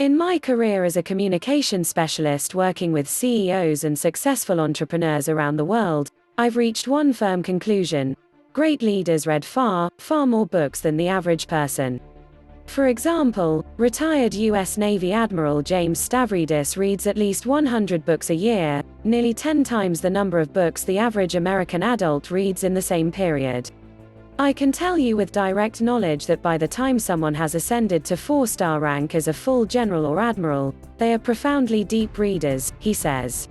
In my career as a communication specialist working with CEOs and successful entrepreneurs around the world, I've reached one firm conclusion: great leaders read far, far more books than the average person. For example, retired US Navy Admiral James Stavridis reads at least 100 books a year, nearly 10 times the number of books the average American adult reads in the same period. I can tell you with direct knowledge that by the time someone has ascended to 4-star rank as a full general or admiral, they are profoundly deep readers, he says.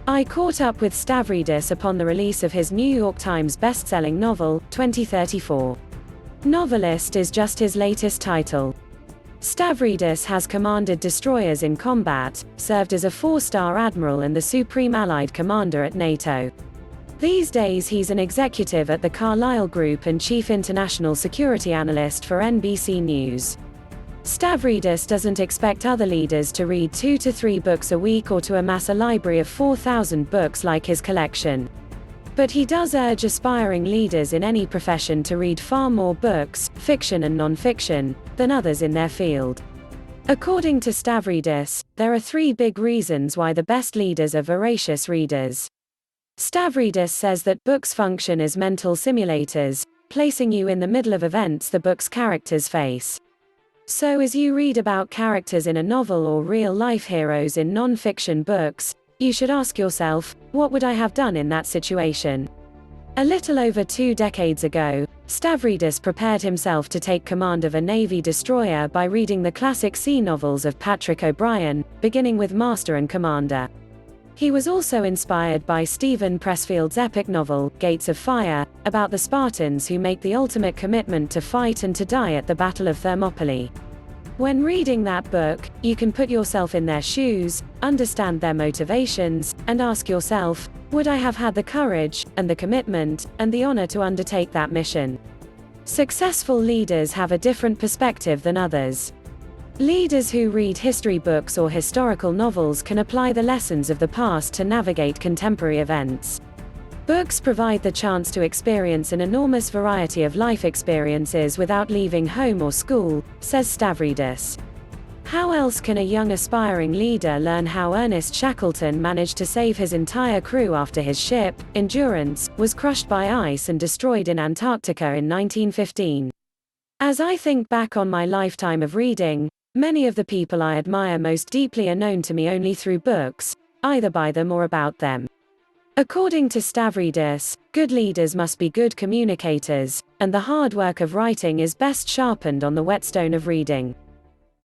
I caught up with Stavridis upon the release of his New York Times bestselling novel, 2034. Novelist is just his latest title. Stavridis has commanded destroyers in combat, served as a 4-star admiral and the Supreme Allied Commander at NATO. These days he's an executive at the Carlyle Group and chief international security analyst for NBC News. Stavridis doesn't expect other leaders to read 2 to 3 books a week or to amass a library of 4,000 books like his collection. But he does urge aspiring leaders in any profession to read far more books, fiction and nonfiction, than others in their field. According to Stavridis, there are 3 big reasons why the best leaders are voracious readers. Stavridis says that books function as mental simulators, placing you in the middle of events the book's characters face. So as you read about characters in a novel or real-life heroes in non-fiction books, you should ask yourself, what would I have done in that situation? A little over 2 decades ago, Stavridis prepared himself to take command of a Navy destroyer by reading the classic sea novels of Patrick O'Brian, beginning with Master and Commander. He was also inspired by Steven Pressfield's epic novel, Gates of Fire, about the Spartans who make the ultimate commitment to fight and to die at the Battle of Thermopylae. When reading that book, you can put yourself in their shoes, understand their motivations, and ask yourself, would I have had the courage, and the commitment, and the honor to undertake that mission? Successful leaders have a different perspective than others. Leaders who read history books or historical novels can apply the lessons of the past to navigate contemporary events. Books provide the chance to experience an enormous variety of life experiences without leaving home or school, says Stavridis. How else can a young aspiring leader learn how Ernest Shackleton managed to save his entire crew after his ship, Endurance, was crushed by ice and destroyed in Antarctica in 1915? As I think back on my lifetime of reading, many of the people I admire most deeply are known to me only through books, either by them or about them. According to Stavridis, good leaders must be good communicators, and the hard work of writing is best sharpened on the whetstone of reading.